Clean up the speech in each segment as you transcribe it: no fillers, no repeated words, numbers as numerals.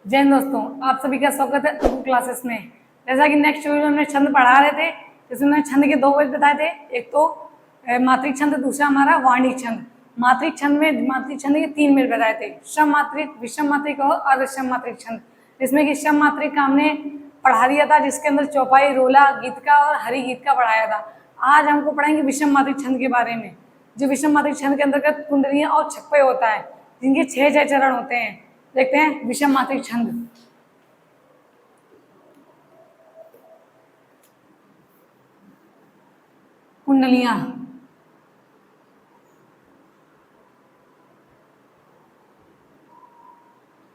जय हिंद दोस्तों, आप सभी का स्वागत है अंकु क्लासेस में। जैसा कि नेक्स्ट वीडियो में हमने छंद पढ़ा रहे थे, जिसमें छंद के दो वेद बताए थे। एक तो मात्रिक छंद, दूसरा हमारा वार्णिक छंद। मात्रिक छंद के 3 वेद बताए थे, सम मात्रिक, विषम मात्रिक और अर्धसम मात्रिक छंद। जिसमें कि सम मात्रिक का हमने पढ़ा दिया था, जिसके अंदर चौपाई, रोला, गीतका और हरि गीत का पढ़ाया था। आज हमको पढ़ाएंगे विषम मात्रिक छंद के बारे में। जो विषम मात्रिक छंद के अंतर्गत कुंडलियां और छप्पे होता है, जिनके 6 चरण होते हैं। देखते हैं विषम मात्रिक छंद। कुंडलियां,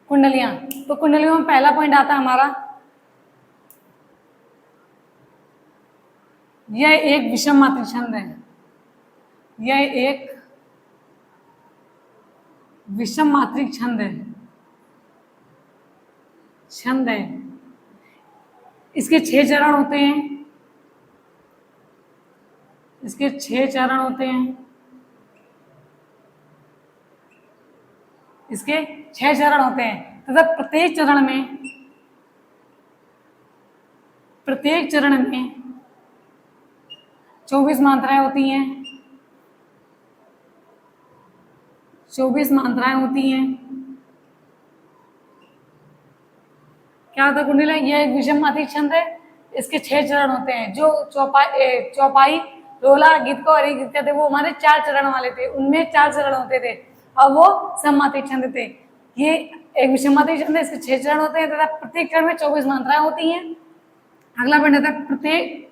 कुंडलियां तो कुंडलियों में पहला पॉइंट आता है हमारा, यह एक विषम मात्रिक छंद है। यह एक विषम मात्रिक छंद है। इसके 6 चरण होते हैं। इसके 6 चरण होते हैं। इसके 6 चरण होते हैं तथा प्रत्येक चरण में 24 मात्राएं होती हैं। 24 मात्राएं होती हैं। क्या होता है कुंडली? यह एक विषम मात्रिक छंद है। इसके 6 चरण होते हैं। जो चौपाई, रोला, गीत को हरि गीत थे, वो हमारे 4 चरण वाले थे। उनमें 4 चरण होते थे और वो सममात्रिक छंद थे। ये एक विषम मात्रिक छंद है। इसके 6 चरण होते हैं तथा प्रत्येक चरण में 24 मात्राएं होती हैं। अगला पॉइंट आता है प्रत्येक,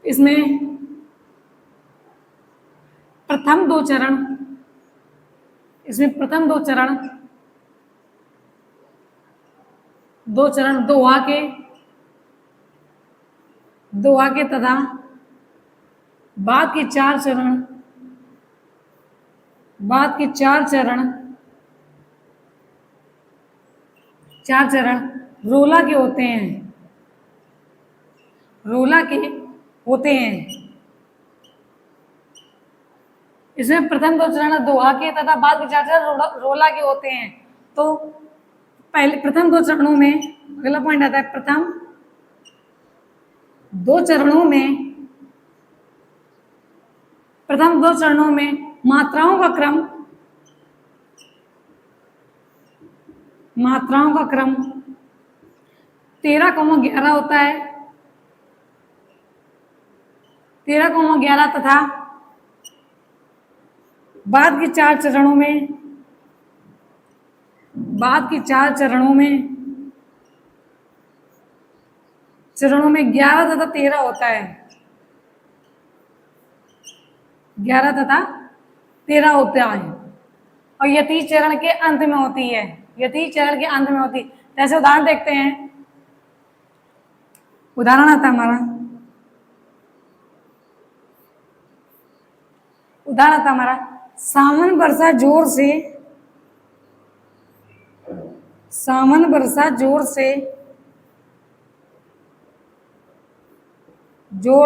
इसमें प्रथम 2 चरण, दोहा के तथा बाद के 4 चरण रोला के होते हैं। इसमें प्रथम 2 चरण दोहा के तथा बाद के 4 चरण रोला के होते हैं। तो पहले प्रथम 2 चरणों में, अगला पॉइंट आता है, प्रथम 2 चरणों में मात्राओं का क्रम 13,11 होता है। 13,11 तथा बाद के 4 चरणों में 11 तथा 13 होता है। 11 तथा 13 होता है और यति चरण के अंत में होती है। जैसे उदाहरण देखते हैं। उदाहरण आता हमारा, सावन बरसा जोर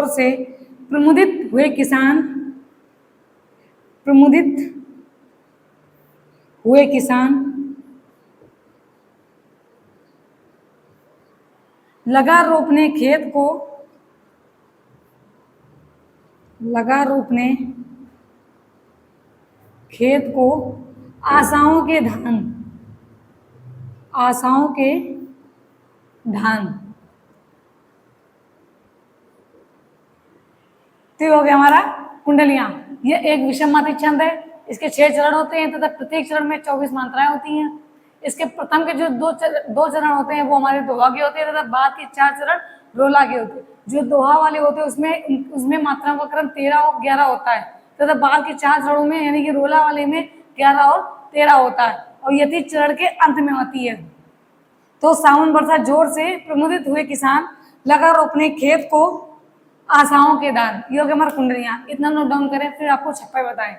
से प्रमुदित हुए किसान लगा रोपने खेत को आशाओं के धान। तो हो गया हमारा कुंडलियां। ये एक विषम मात्रिक छंद है। इसके 6 चरण होते हैं तथा प्रत्येक चरण में 24 मात्राएं होती हैं। इसके प्रथम के जो दो चरण होते हैं वो हमारे दोहा के होते हैं तथा बाद के 4 चरण रोला के होते हैं। जो दोहा वाले होते हैं उसमें मात्राओं का क्रम 13 और 11 होता है तथा बाद के 4 चरणों में, यानी कि रोला वाले में 11 और 13 होता है और यति चरण के अंत में होती है। तो सावन बरसा जोर से प्रमुदित हुए किसान लगा रोपने खेत को आशाओं के दान। ये हो गया हमारा कुंडलियां। इतना नोट डाउन करें, फिर आपको छप्पे बताएं।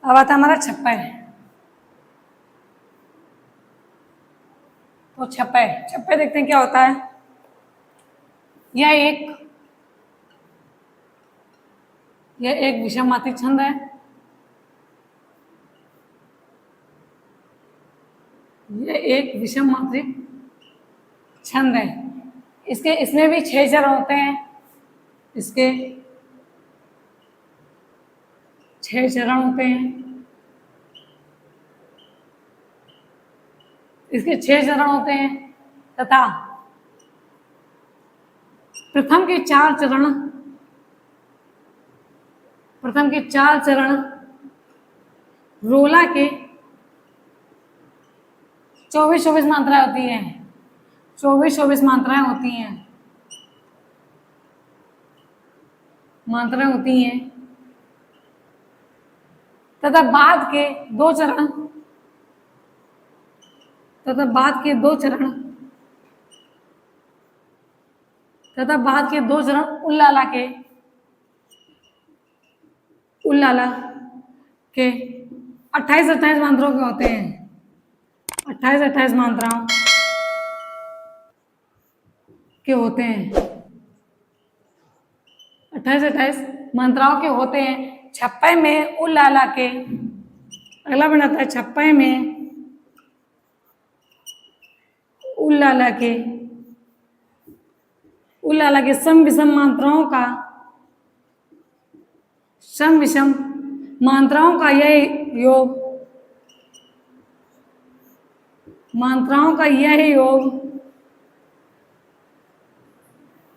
अब आता है हमारा छप्पय। तो छप्पय छप्पय देखते हैं क्या होता है। यह एक विषम मात्रिक छंद है। यह एक विषम मात्रिक छंद है। इसमें भी 6 चरण होते हैं। इसके 6 चरण होते हैं। इसके 6 चरण होते हैं तथा प्रथम के 4 चरण रोला के 24 मात्राएं होती हैं। 24 मात्राएं होती हैं तथा बाद के 2 चरण उल्लाला के 28 मात्राओं के होते हैं। 28 मात्राओं के होते हैं। 28 मात्राओं के होते हैं। छप्पय में उल्लाला के, अगला बनाता है छप्पय में उल्लाला के सम विषम मात्राओं का यह योग मात्राओं का यह योग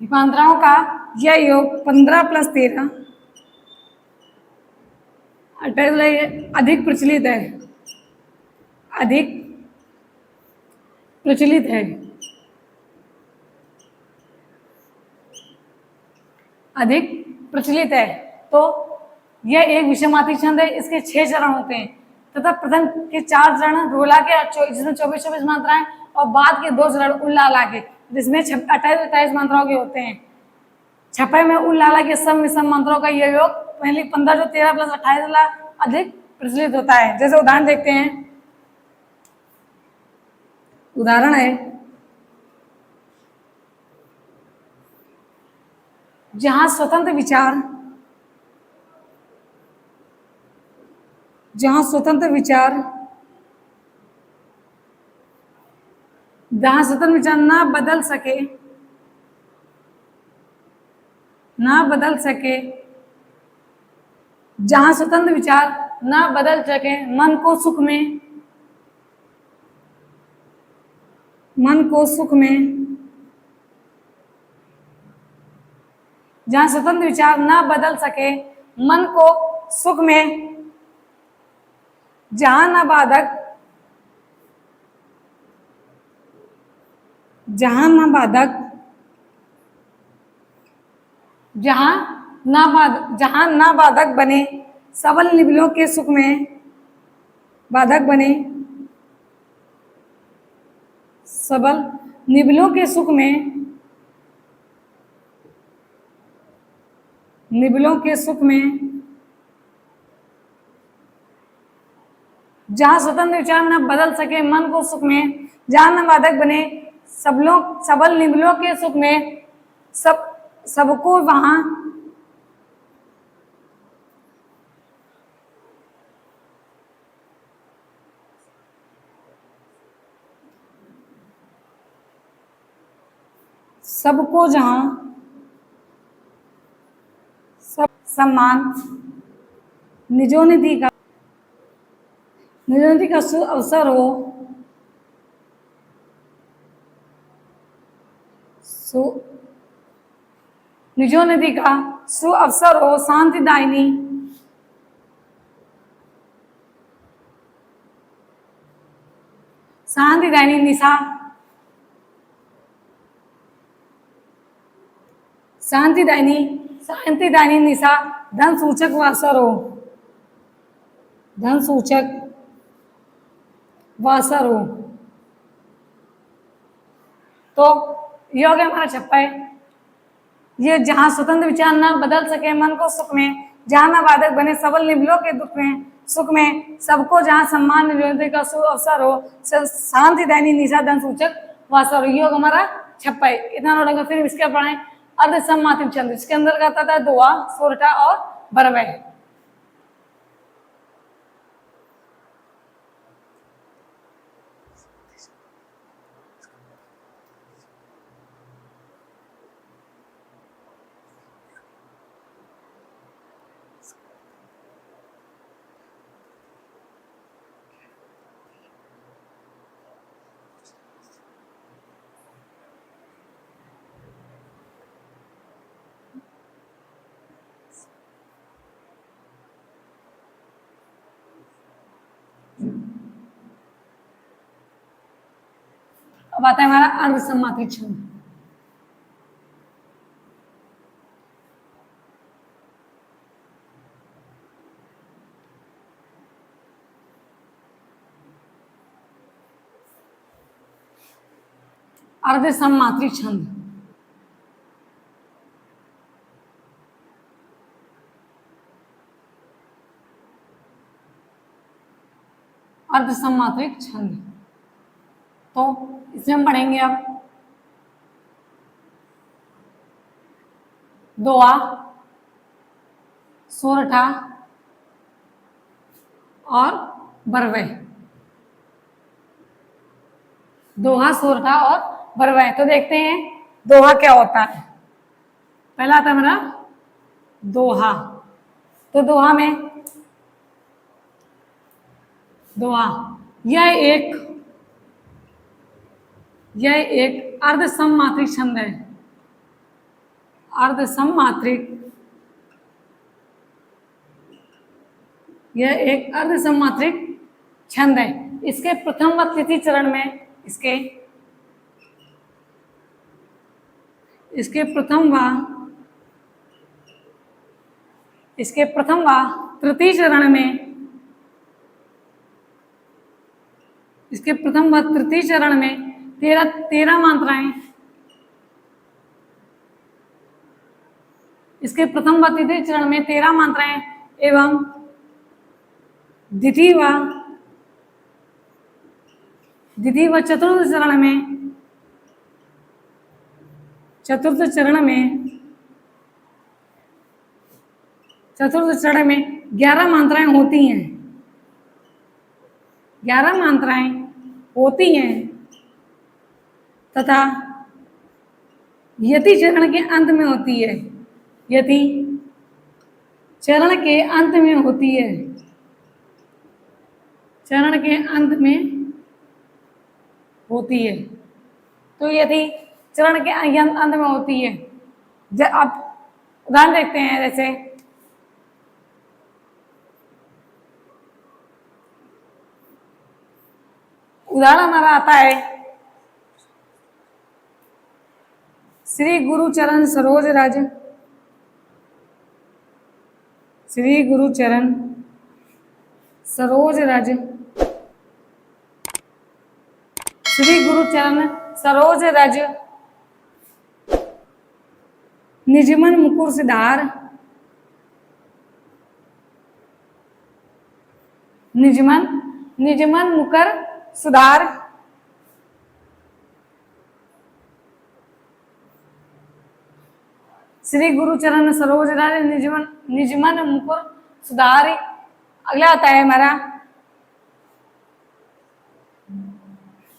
15 + 13 28 अधिक प्रचलित है। तो यह एक विषम मात्रिक छंद है। इसके 6 चरण होते हैं तथा प्रथम के 4 चरण रोला के जिसमें 24 मात्राएं और बाद के 2 चरण उल्लाला के जिसमें 28 मात्राओं के होते हैं। छप्पय में उल्लाला के सम विषम मात्राओं का यह योग पहले 15 जो 13 + 28 अधिक प्रचलित होता है। जैसे उदाहरण देखते हैं। उदाहरण है जहां स्वतंत्र विचार ना बदल सके जहां स्वतंत्र विचार ना बदल सके मन को सुख में जहां स्वतंत्र विचार ना बदल सके मन को सुख में जहां ना बाधक बने सबल निबलों के सुख में बाधक बने सबल निबलों के सुख में जहां स्वतंत्र विचार न बदल सके मन को सुख में जहां न बाधक बने सबल निबलों के सुख में सबको वहां सबको जहां सब सम्मान निजोनिधि का अवसर हो निजोनिधि का सुअवसर हो शांतिदायिनी निशा शांतिदायिनी निशा धन सूचक वासर हो तो ये हो गया हमारा छप्पा है। ये जहां स्वतंत्र विचार ना बदल सके मन को सुख में जहां ना बाधक बने सबल निबलों के दुख में सुख में सबको जहाँ सम्मान निवेदन का अवसर हो, शांति दैनी निशा धन सूचक वासर योग हमारा 56 इतना नोट। फिर इसके पढ़ाए अर्ध सम्मात्रिक छंद, इसके अंदर का था दोहा, सोरठा और बरवय। अब आता है हमारा अर्ध सम्मात्रिक छंद। अर्ध सम्मात्रिक छंद, अर्ध सम्मात्रिक छंद। तो इसमें हम पढ़ेंगे अब दोहा, सोरठा और बरवय। दोहा, सोरठा और बरवय। तो देखते हैं दोहा क्या होता है। पहला आता है मेरा दोहा। तो दोहा में, दोहा यह एक अर्ध सम्मात्रिक छंद है। अर्ध सम्मात्रिक, यह एक अर्ध सम्मात्रिक छंद है। इसके प्रथम व तृतीय चरण में इसके प्रथम व तृतीय चरण में, इसके प्रथम व तृतीय चरण में 13 मात्राएं, इसके प्रथम व तृतीय चरण में 13 मात्राएं एवं द्वितीय व चतुर्थ चरण में 11 मात्राएं होती हैं। 11 मात्राएं होती हैं तथा यति चरण के अंत में होती है। यति चरण के अंत में होती है। चरण के अंत में होती है। तो यदि चरण के अंत में होती है, अब उदाहरण देखते हैं। जैसे उदाहरण हमारा आता है, श्री गुरुचरण सरोज रज, श्री गुरुचरण सरोज रज, श्री गुरुचरण सरोज रज, निजमन मुकुर सिधार, निजमन मुकर सुधार, श्री गुरुचरण सरोज रज, निजमन मुकुर सुधार। अगला आता है हमारा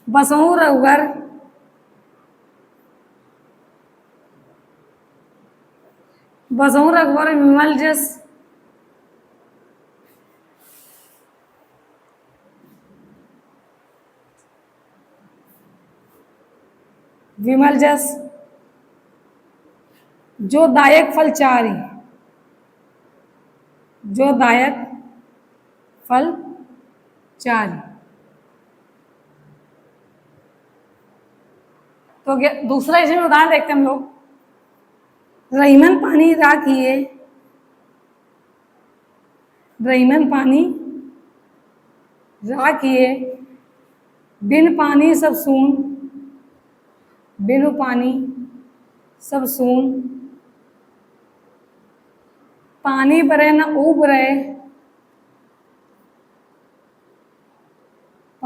बसहु रघुवर, बसहु रघुवर विमल जस, विमल जस जो दायक फल चारि, जो दायक फल चारि। तो दूसरा इसमें उदाहरण देखते हैं हम लोग। रहीमन पानी राखिए, रहीमन पानी राखिए, बिन पानी सब सून, बिनु पानी सब सून, पानी बरे न ऊब रहे,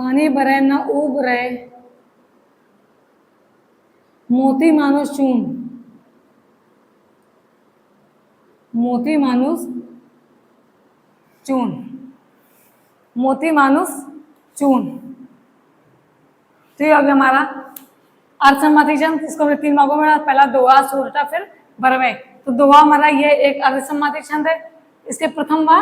पानी भरे न उब रहे, मोती मानुष चून, मोती मानुष चून, मोती मानुष चून। तो ये हो गया हमारा अर्धसम्मति छंद, इसको हमने 3 भागों में बांटा, पहला दोहा, सोरठा, फिर बरवे। तो दोहा हमारा ये एक अर्धसम्मति छंद है। इसके प्रथम व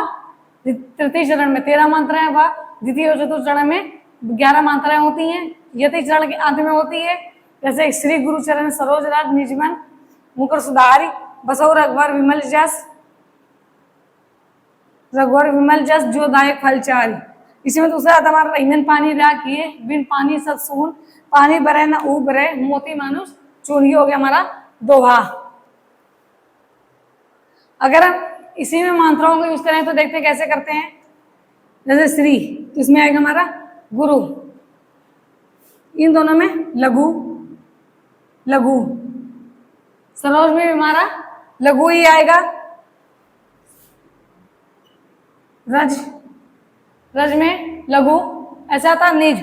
तृतीय चरण में 13 मात्राएं व द्वितीय और चतुर्थ चरण में 11 मात्राएं होती हैं। यति चरण के अंत में होती है, जैसे श्री गुरु चरण सरोज राज निजमन मुकर सुधारी बसौ रघुवर विमल जस, रघुवर विमल जस जो दायक फलचारी। इसी में दूसरा आता हमारा ईंधन पानी ला किए, बिन पानी सब सून, पानी भरे न उब रहे, मोती मानुष चून। ये हो गया हमारा दोहा। अगर हम इसी में मात्राओं को यूज करें तो देखते हैं कैसे करते हैं। जैसे श्री, तो इसमें आएगा हमारा गुरु, इन दोनों में लघु, लघु। सरोज में हमारा लघु ही आएगा। रज, रज में लघु, ऐसा था निज।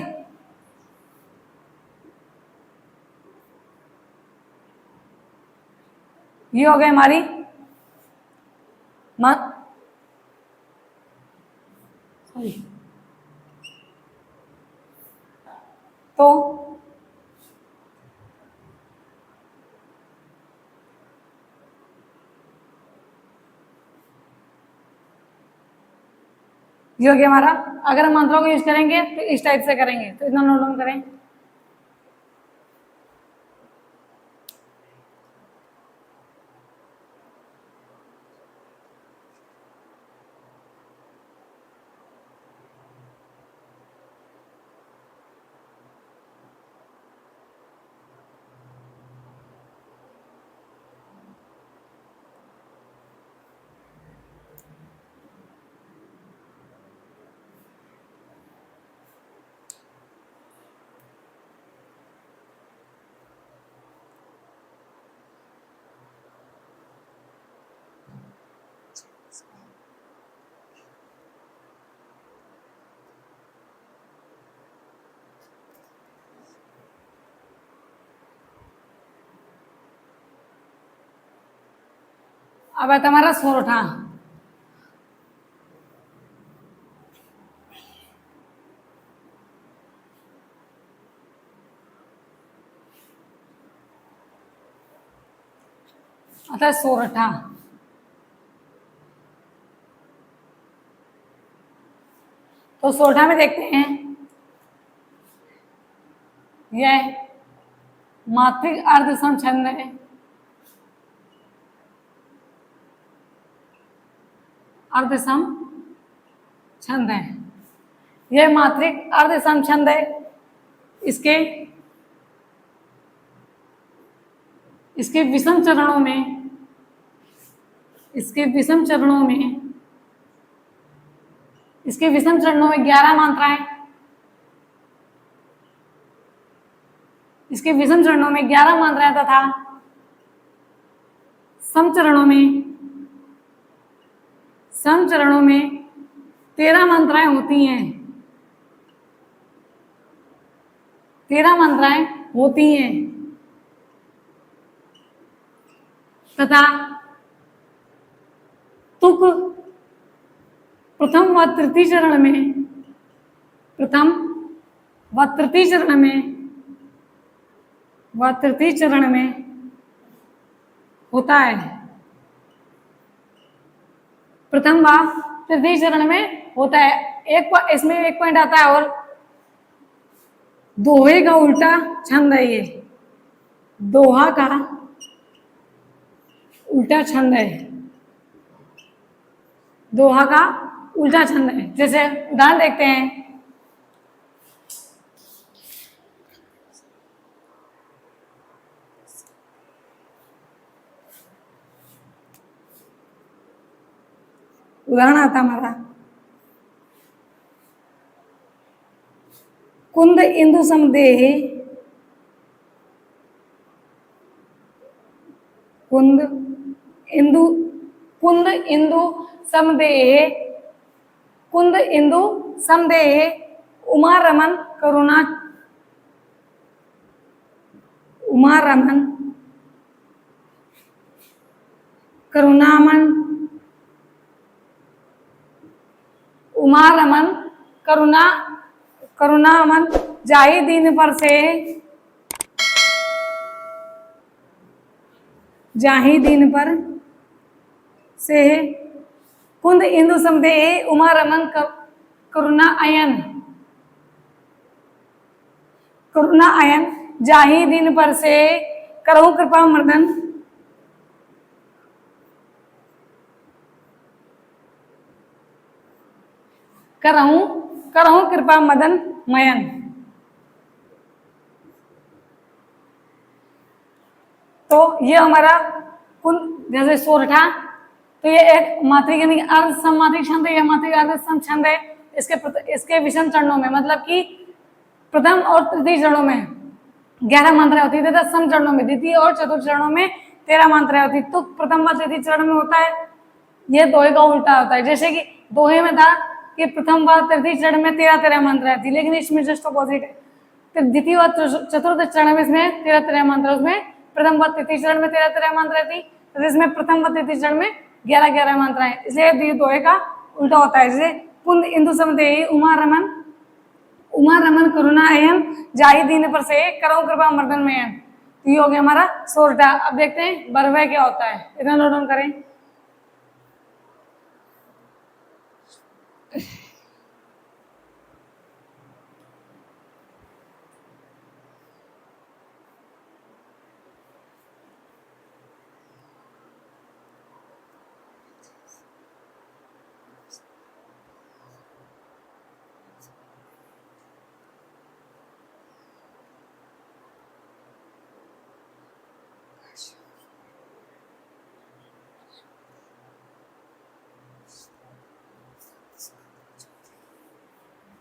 ये हो गई हमारी सॉरी, तो ये हो गया हमारा। अगर हम मंत्रों को यूज करेंगे तो इस टाइप से करेंगे, तो इतना नोट डाउन करें। अब है तुम्हारा सोरठा। अतः सोरठा, तो सोरठा में देखते हैं यह मात्रिक अर्धसम छंद है। अर्धसम छंद है, यह मात्रिक अर्धसम छंद है। इसके इसके विषम चरणों में, इसके विषम चरणों में, इसके विषम चरणों में 11 मात्राएं, इसके विषम चरणों में 11 मात्राएं तथा सम चरणों में 13 मात्राएं होती हैं। 13 मात्राएं होती हैं तथा तुक प्रथम व तृतीय चरण में, प्रथम व तृतीय चरण में, व तृतीय चरण में होता है। प्रथम व तृतीय चरण में होता है। इसमें एक पॉइंट आता है, और दोहे का उल्टा छंद है ये, दोहा का उल्टा छंद है, दोहा का उल्टा छंद है। जैसे उदाहरण देखते हैं, उदाहरण आता हमारा, कुंद इंदु समदेह, कुंद इंदु समदेह, कुंद इंदु समदेह उमा रमन करुणा उमा रमन करुणामन उमा रमन करुणामन जाहि दीन पर से जाहि दीन पर से कुंद इंदु समदे उमा रमन करुणा अयन जाहि दीन पर से करहु कृपा मर्दन करहु कृपा मदन मयन। तो ये हमारा कुंद जैसे सोरठा, तो ये एक मात्रिक यानी अर्ध सममात्रिक छंद है, यह मात्रिक अर्ध सम छंद है। इसके विषम चरणों में मतलब कि प्रथम और तृतीय चरणों में 11 मात्राएं होती है तथा सम चरणों में द्वितीय और चतुर्थ चरणों में 13 मात्राएं होती है। तो प्रथम व तृतीय चरण में होता है, यह दोहे का उल्टा होता है। जैसे कि दोहे में था कि प्रथम व तृतीय चरण में 13 मात्राएं थी, लेकिन इसमें जस्ट अपोजिट है। तो द्वितीय व चतुर्थ चरण में इसमें 13 मात्रा, उसमें प्रथम व तृतीय चरण में 13 मात्राएं थी, तो इसमें प्रथम व तृतीय चरण में 11 मात्राएं, इसलिए दोहे का उल्टा होता है। जैसे कुंद इंदु समदेहि उमा रमन करुणा अयन जाहि दीन पर से करहु कृपा मर्दन मयन। तो ये हो गया हमारा सोरठा। अब देखते हैं बरवय क्या होता है, इतना नोट डाउन करें।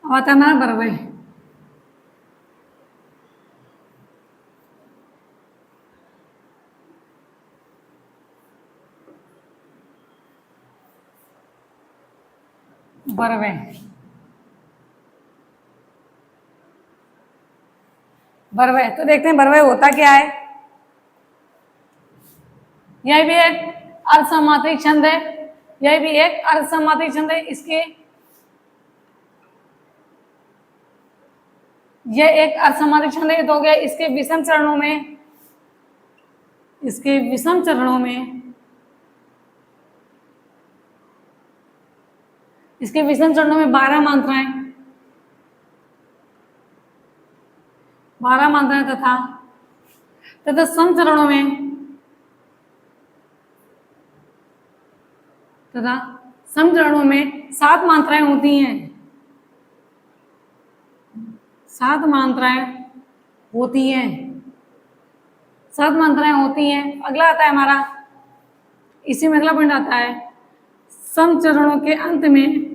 अवतना बरवय, बरवय बरवय तो देखते हैं बरवय होता क्या है। यह भी एक अर्धसमात्रिक छंद है, यह भी एक अर्धसमात्रिक छंद है। यह एक अर्धसमात्रिक छंद है, तो हो गया। इसके विषम चरणों में इसके विषम चरणों में 12 मात्राएं तथा सम चरणों में 7 मात्राएं होती हैं। 7 मात्राएं होती हैं। अगला आता है हमारा, इसी में अगला पॉइंट आता है, सम चरणों के अंत में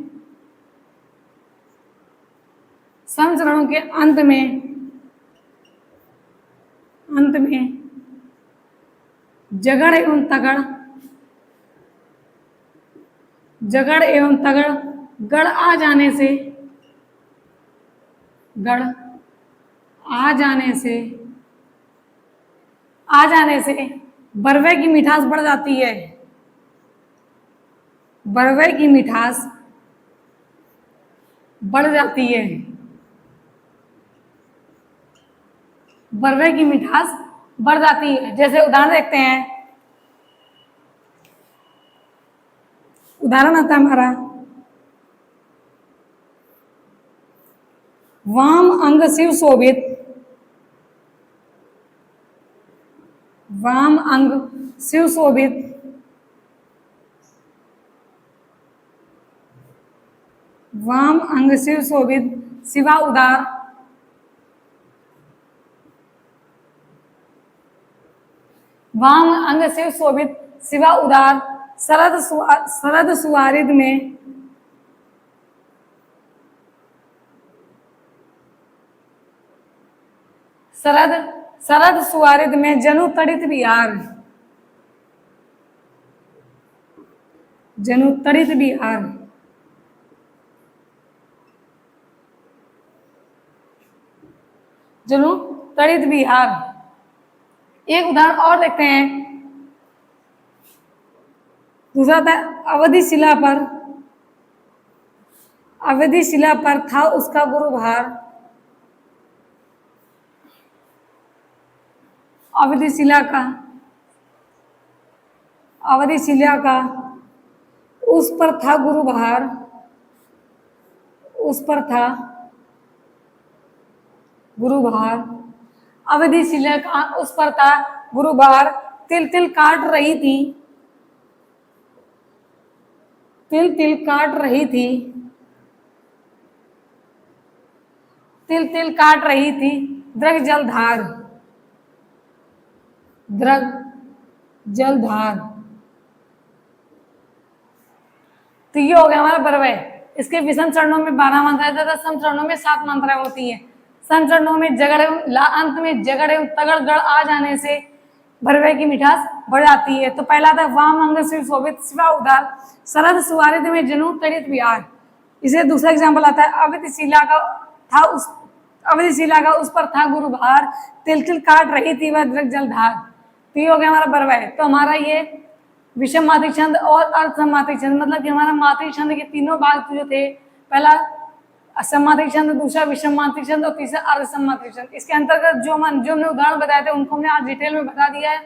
जगड़ एवं तगड़ गड़ आ जाने से बरवे की मिठास बढ़ जाती है। बरवे की मिठास बढ़ जाती है। जैसे उदाहरण देखते हैं, उदाहरण आता है हमारा, वाम अंग शिव शोभित, वाम अंग शिव शोभित शिवा उदार, वाम अंग शिव शोभित शिवा उदार शरद सुवारिद में शरद सुवारिद में जनु तड़ित बिहार, जुनू तड़ित विहार। एक उदाहरण और देखते हैं। दूसरा था अवधि शिला पर था उसका गुरु भार। अवधि शिला का उस पर था गुरु भार, उस पर था गुरु भार। अवधि शिला का उस पर था गुरु भार। तिल तिल काट रही थी, तिल तिल काट रही थी, तिल तिल काट रही थी द्रग जलधार, द्रग जलधार। तो ये हो गया हमारा बरवय। इसके विषम चरणों में 12 मात्राएं तथा सम चरणों में 7 मात्राएं होती हैं। सम चरणों में जगड़ अंत में जगड़ एवं तगड़ गड़ आ जाने से बरवय की मिठास बढ़ जाती है। तो पहला था वाम अंग शिव शोभित शिवा उदार, शरद सुवारित में जनु तड़ित विहार। इसे दूसरा एग्जाम्पल आता है अवधि शिला का उस पर था गुरु भार, तिल तिल काट रही थी वह द्रग जलधार। तो ये हो गया हमारा बरवय। तो हमारा ये विषम मात्रिक छंद और अर्ध मात्रिक छंद, मतलब कि हमारा मात्रिक छंद के तीनों भाग जो थे, पहला असम मात्रिक छंद, दूसरा विषम मात्रिक छंद और तीसरा अर्ध सम मात्रिक छंद। इसके अंतर्गत जो हमने उदाहरण बताए थे उनको हमने आज डिटेल में बता दिया है।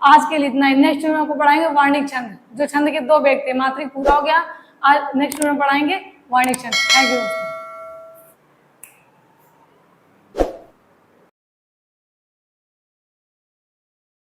आज के लिए इतना ही। नेक्स्ट में आपको पढ़ाएंगे वार्णिक छंद, जो छंद के 2 भेद थे। मात्रिक पूरा हो गया, आज नेक्स्ट में पढ़ाएंगे वार्णिक छंद। Thank you.